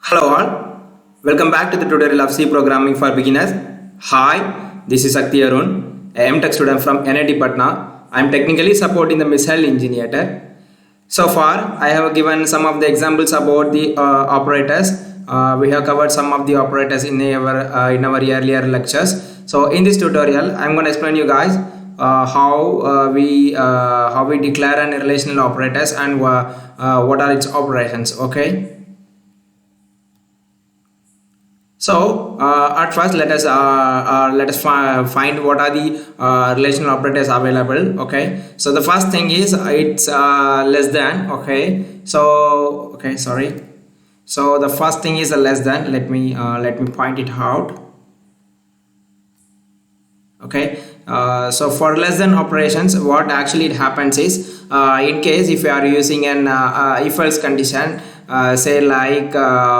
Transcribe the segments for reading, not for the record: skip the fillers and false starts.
Hello all, welcome back to the tutorial of C programming for beginners. Hi, this is Sakti Arun, a MTech student from NIT Patna. I am technically supporting the missile engineer. So far, I have given some of the examples about the operators. We have covered some of the operators in our earlier lectures. So in this tutorial, I'm going to explain you guys how we declare an relational operators and what are its operations. Okay. So at first let us find what are the relational operators available. Okay, so the first thing is it's less than. Okay, so sorry, so the first thing is a less than. Let me point it out. Okay, so for less than operations, what actually it happens is in case if you are using an if else condition, say like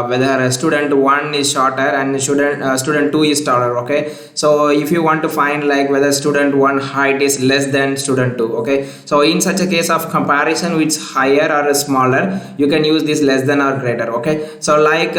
whether a student 1 is shorter and student 2 is taller. Okay, so if you want to find like whether student 1 height is less than student 2. Okay, so in such a case of comparison which higher or smaller, you can use this less than or greater. Okay, so like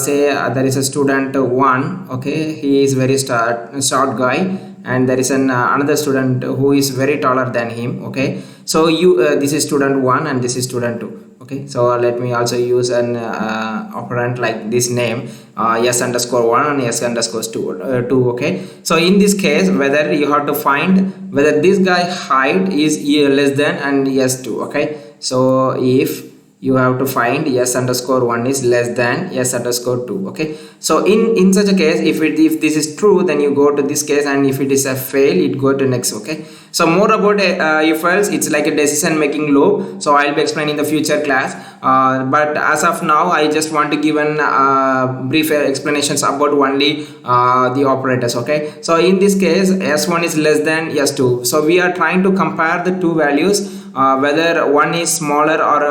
say there is a student 1. Okay, he is very short guy, and there is another student who is very taller than him. Okay, so you this is student 1 and this is student 2. Okay, so let me also use an operand like this name, s underscore 1 and s underscore 2. Okay, so in this case whether you have to find whether this guy height is less than and s2. Okay, so if you have to find s underscore 1 is less than s underscore 2. Okay, so in such a case, if this is true, then you go to this case, and if it is a fail, it go to next. Okay, so more about if else, it's like a decision making loop, so I'll be explaining in the future class, but as of now I just want to give an brief explanations about only the operators. Okay, so in this case s1 is less than s2, so we are trying to compare the two values, whether one is smaller or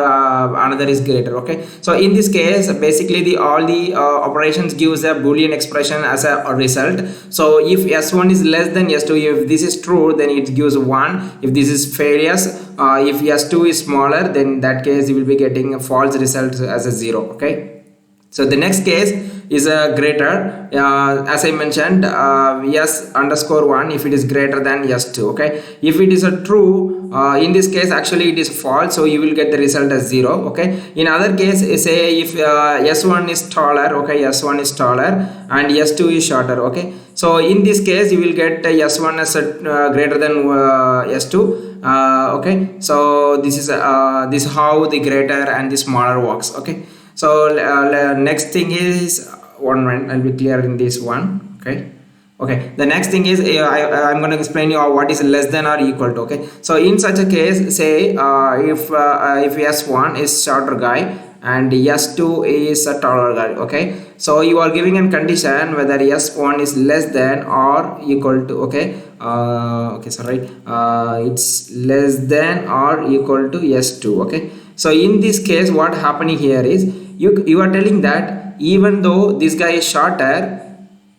another is greater. Okay, so in this case basically the all the operations gives a boolean expression as a result. So if s1 is less than s2, if this is true, then it gives 1. If this is failures, if s2 is smaller, then in that case you will be getting a false result as a 0. Okay, so the next case is a greater, as I mentioned, s underscore 1 if it is greater than s2. Okay, if it is a true, in this case actually it is false, so you will get the result as 0. Okay, in other case say if s1 is taller. Okay, s1 is taller and s2 is shorter. Okay, so in this case you will get s1 as greater than s2. Okay, so this is how the greater and the smaller works. Okay, so next thing is one minute, I'll be clear in this one. Okay, the next thing is I'm going to explain you what is less than or equal to. Okay, so in such a case, say if s1 is shorter guy and s2 is a taller guy. Okay, so you are giving a condition whether s1 is less than or equal to. Okay, it's less than or equal to s2. Okay, so in this case what happening here is you are telling that even though this guy is shorter,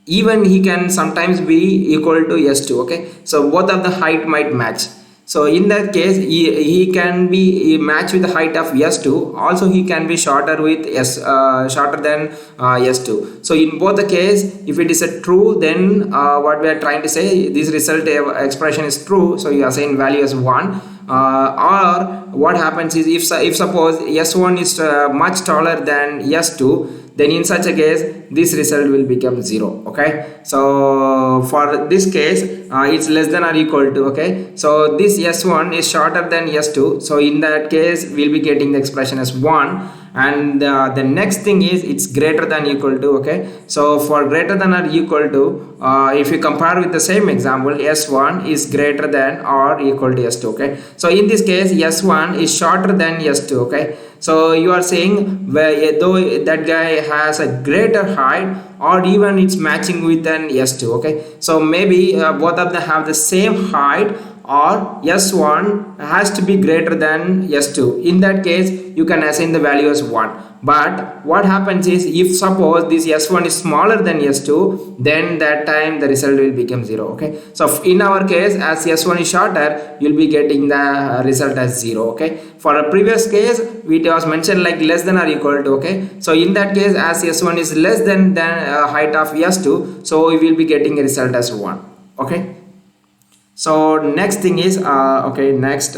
even he can sometimes be equal to s2. Okay, so both of the height might match. So in that case he can be match with the height of s2, also he can be shorter with shorter than s2. So in both the case, if it is a true, then what we are trying to say, this result expression is true, so you assign value as 1. Or what happens is if suppose s1 is much taller than s2, then in such a case this result will become 0. Okay, so for this case it's less than or equal to. Okay, so this s1 is shorter than s2, so in that case we'll be getting the expression as 1. And the next thing is it's greater than equal to. Okay, so for greater than or equal to, if you compare with the same example, s1 is greater than or equal to s2. Okay, so in this case s1 is shorter than s2. Okay, so you are saying though that guy has a greater height, or even it's matching with an s2. Okay, so maybe both of them have the same height, or s1 has to be greater than s2. In that case you can assign the value as 1. But what happens is, if suppose this s1 is smaller than s2, then that time the result will become 0. Okay, so in our case, as s1 is shorter, you'll be getting the result as 0. Okay, for a previous case it was mentioned like less than or equal to. Okay, so in that case, as s1 is less than height of s2, so we will be getting a result as 1. Okay, so next thing is next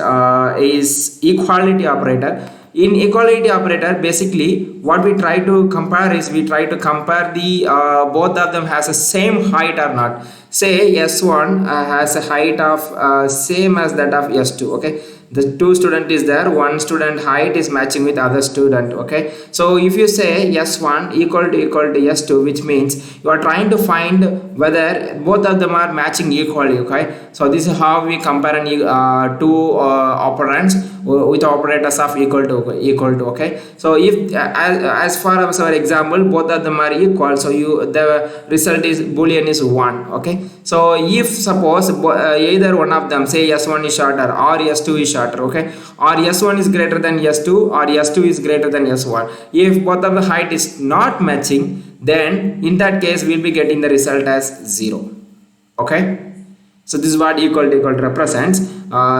is equality operator. In equality operator, basically what we try to compare is, we try to compare the both of them has the same height or not. Say s1 has a height of same as that of s2. Okay, the two student is there, one student height is matching with other student. Okay, so if you say s1 equal to s2, which means you are trying to find whether both of them are matching equally. Okay, so this is how we compare two operands with operators of equal to. Okay, so if as far as our example, both of them are equal, so the result is boolean is 1. Okay, so if suppose either one of them, say s1 is shorter or s2 is shorter, okay, or s1 is greater than s2 or s2 is greater than s1, if both of the height is not matching, then in that case we'll be getting the result as 0. Okay, so this is what equal to represents.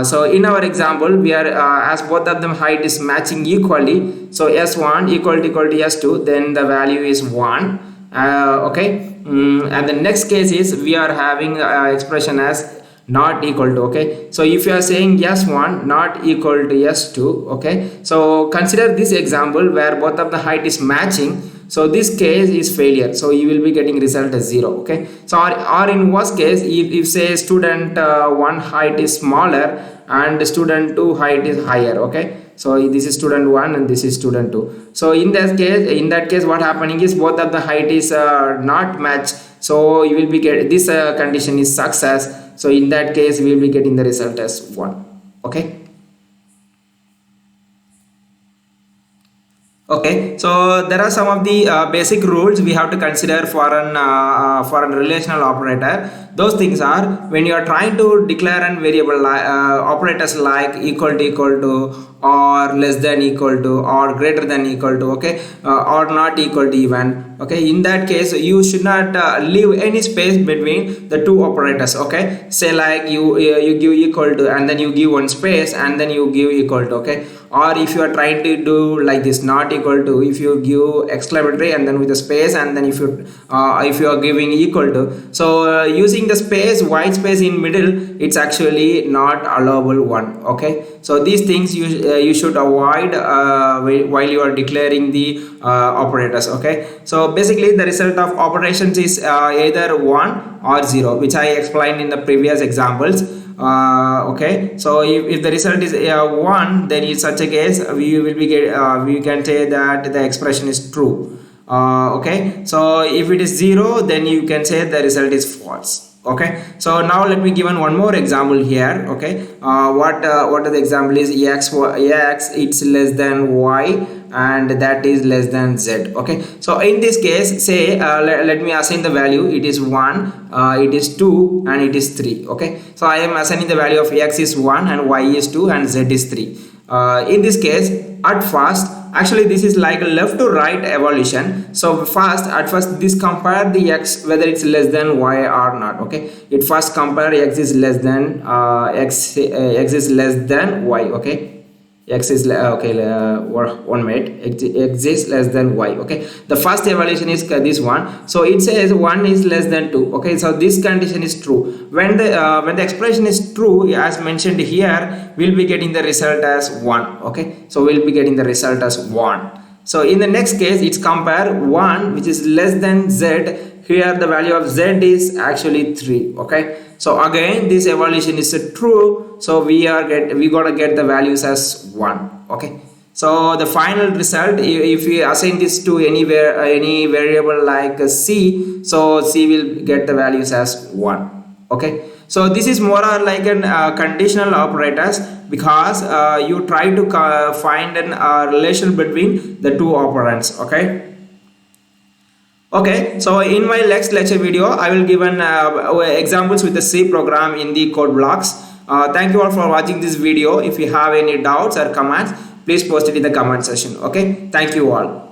So in our example, we are as both of them height is matching equally, so s1 equal to s2, then the value is 1. And the next case is, we are having expression as not equal to. Okay, so if you are saying s1 not equal to s2, okay, so consider this example where both of the height is matching, so this case is failure, so you will be getting result as 0. Okay, so or in worst case, if say student 1 height is smaller and student 2 height is higher. Okay, so this is student 1 and this is student 2. So in that case what happening is, both of the height is not match, so you will be get this condition is success, so in that case we will be getting the result as 1. Okay, okay, so there are some of the basic rules we have to consider for an relational operator. Those things are, when you are trying to declare an variable operators like equal to or less than equal to or greater than equal to. Okay, or not equal to even. Okay, in that case you should not leave any space between the two operators. Okay, say like you give equal to and then you give one space and then you give equal to. Okay, or if you are trying to do like this, not equal to, if you give exclamatory and then with a space, and then if you are giving equal to, so using the space, white space in middle, it's actually not allowable one. Okay, so these things you should avoid while you are declaring the operators. Okay, so basically the result of operations is either 1 or 0, which I explained in the previous examples. Okay, so if the result is 1, then in such a case we will be we can say that the expression is true. Okay, so if it is 0, then you can say the result is false. Okay, so now let me give one more example here. Okay, what the example is, x it's less than y and that is less than z. Okay, so in this case, say let me assign the value, it is 1, it is 2 and it is 3. Okay, so I am assigning the value of x is 1 and y is 2 and z is 3. In this case, at first, actually this is like a left to right evolution. So at first this compare the x whether it's less than y or not. Okay, it first compare x is less than x is less than y. Okay, x is one minute, x is less than y. Okay, the first evaluation is this one, so it says 1 is less than 2. Okay, so this condition is true. When the expression is true, as mentioned here, we'll be getting the result as 1. Okay, so we'll be getting the result as 1. So in the next case, it's compare 1 which is less than z. Here the value of z is actually 3. Okay, so again this evaluation is true, so we gotta get the values as 1. Okay, so the final result, if we assign this to any variable like c, so c will get the values as 1. Okay, so this is more or like an conditional operators, because you try to find an relation between the two operands. Okay. Okay, so in my next lecture video, I will give an examples with the C program in the code blocks. Thank you all for watching this video. If you have any doubts or comments, please post it in the comment section. Okay, thank you all.